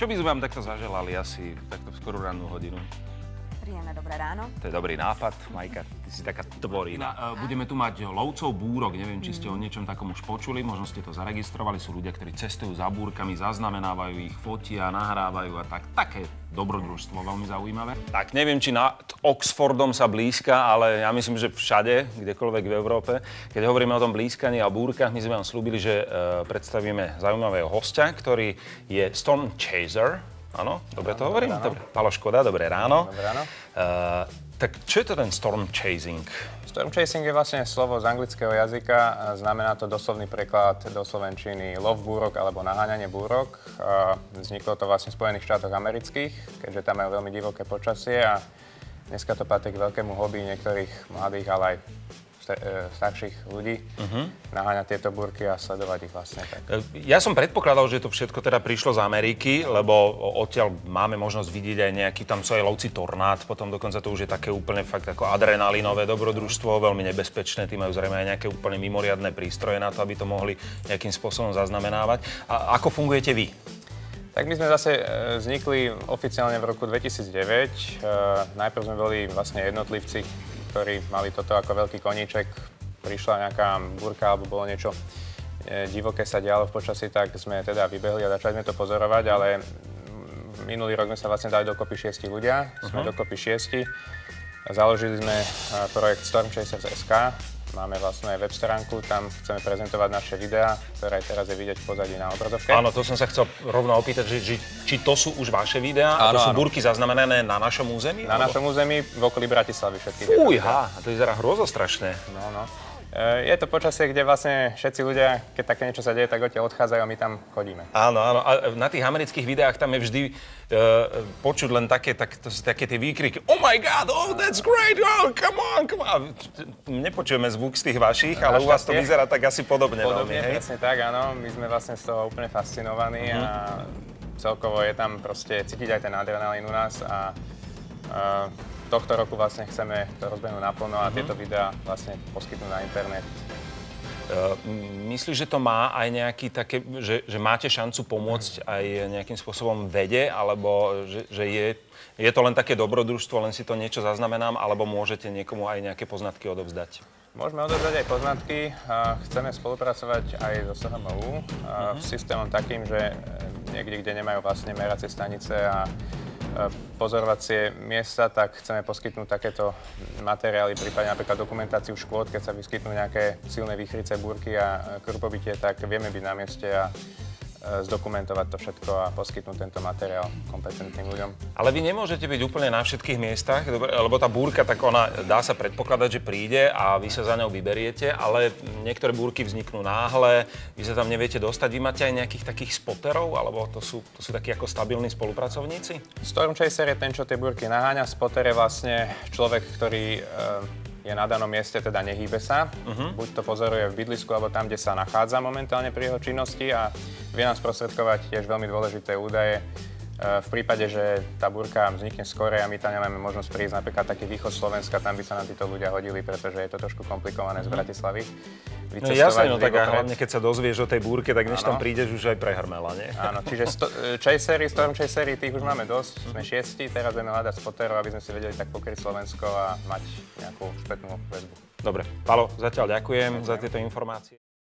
Čo by sme vám takto zaželali asi takto v skorú rannú hodinu? Príjemné dobré ráno. To je dobrý nápad, Majka, ty si taká tvorivá. Budeme tu mať lovcov búrok, neviem, či ste o niečom takom už počuli, možno ste to zaregistrovali, sú ľudia, ktorí cestujú za búrkami, zaznamenávajú ich, fotia, nahrávajú a tak. Také dobrodružstvo, veľmi zaujímavé. Tak neviem, či nad Oxfordom sa blízka, ale ja myslím, že všade, kdekoľvek v Európe. Keď hovoríme o tom blízkaní a búrkach, my sme vám slúbili, že predstavíme zaujímavého hostia, ktorý je Storm Chaser. Áno, dobre to hovorím? Dobre. Palo Škoda, dobré ráno. Dobré ráno. Tak čo je to ten storm chasing? Storm chasing je vlastne slovo z anglického jazyka. Znamená to doslovný preklad do slovenčiny lov búrok alebo naháňanie búrok. Vzniklo to vlastne v Spojených štátoch amerických, keďže tam majú veľmi divoké počasie a dneska to patrí k veľkému hobby niektorých mladých, ale aj starších ľudí, naháňať tieto búrky a sledovať ich vlastne tak. Ja som predpokladal, že to všetko teda prišlo z Ameriky, lebo odtiaľ máme možnosť vidieť aj nejaký, tam sú aj lovci tornád, potom dokonca to už je také úplne fakt ako adrenalinové dobrodružstvo, veľmi nebezpečné, tí majú zrejme aj nejaké úplne mimoriadne prístroje na to, aby to mohli nejakým spôsobom zaznamenávať. A ako fungujete vy? Tak my sme zase vznikli oficiálne v roku 2009. Najprv sme boli vlastne jednotlivci, ktorí mali toto ako veľký koníček. Prišla nejaká búrka alebo bolo niečo divoké sa dialo v počasí, tak sme teda vybehli a začali sme to pozorovať, ale minulý rok sme sa vlastne dali dokopy 6 ľudia. Sme dokopy 6. Založili sme projekt StormChasers.sk. Máme vlastnú aj web stránku, tam chceme prezentovať naše videá, ktoré teraz je vidieť v pozadí na obrazovke. Áno, to som sa chcel rovno opýtať, že či to sú už vaše videá? Áno, to sú búrky zaznamenané na našom území? Na našom území, v okolí Bratislavy všetky. Fújha, a to vyzerá hrozostrašné. No. Je to počasie, kde vlastne všetci ľudia, keď také niečo sa deje, tak odtiaľ odchádzajú a my tam chodíme. Áno. A na tých amerických videách tam je vždy počuť len také tie výkriky. Oh my God, oh that's great, oh come on. Nepočujeme zvuk z tých vašich, ale u vás to vyzerá tak asi podobne. Podobne, veľmi, presne tak, áno. My sme vlastne z toho úplne fascinovaní a celkovo je tam proste cítiť aj ten adrenalín u nás a tohto roku vlastne chceme to rozbehnúť naplno a tieto videá vlastne poskytnúť na internet. Myslíš, že to má aj nejaký také, že máte šancu pomôcť aj nejakým spôsobom vede, alebo že je to len také dobrodružstvo, len si to niečo zaznamenám, alebo môžete niekomu aj nejaké poznatky odovzdať? Môžeme odovzdať aj poznatky. Chceme spolupracovať aj so SHMU s systémom takým, že niekde, kde nemajú vlastne meracie stanice a pozorovacie miesta, tak chceme poskytnúť takéto materiály, prípadne napríklad dokumentáciu škôd, keď sa vyskytnú nejaké silné výchrice, búrky a krupobytie, tak vieme byť na mieste a zdokumentovať to všetko a poskytnúť tento materiál kompetentným ľuďom. Ale vy nemôžete byť úplne na všetkých miestach, lebo tá búrka, tak ona dá sa predpokladať, že príde a vy sa za ňou vyberiete, ale niektoré búrky vzniknú náhle, vy sa tam neviete dostať. Vy máte aj nejakých takých spoterov, alebo to sú takí ako stabilní spolupracovníci? Storm Chaser je ten, čo tie búrky naháňa. Spotter je vlastne človek, ktorý je na danom mieste, teda nehýbe sa. Buď to pozoruje v bydlisku, alebo tam, kde sa nachádza momentálne pri jeho činnosti a vie nám sprostredkovať tiež veľmi dôležité údaje. V prípade, že tá búrka vznikne skore a my tam nemáme možnosť prísť, napríklad taký východ Slovenska, tam by sa nám títo ľudia hodili, pretože je to trošku komplikované z Bratislavy. No jasne, no tak a hlavne keď sa dozvieš o tej búrke, tak než tam prídeš, už aj prehrmela, nie? Áno, čiže Storm Chasery, tých už máme dosť, sme 6, teraz budeme hľadať spotterov, aby sme si vedeli tak pokryť Slovensko a mať nejakú spätnú väzbu. Dobre, Palo, zatiaľ ďakujem za tieto informácie.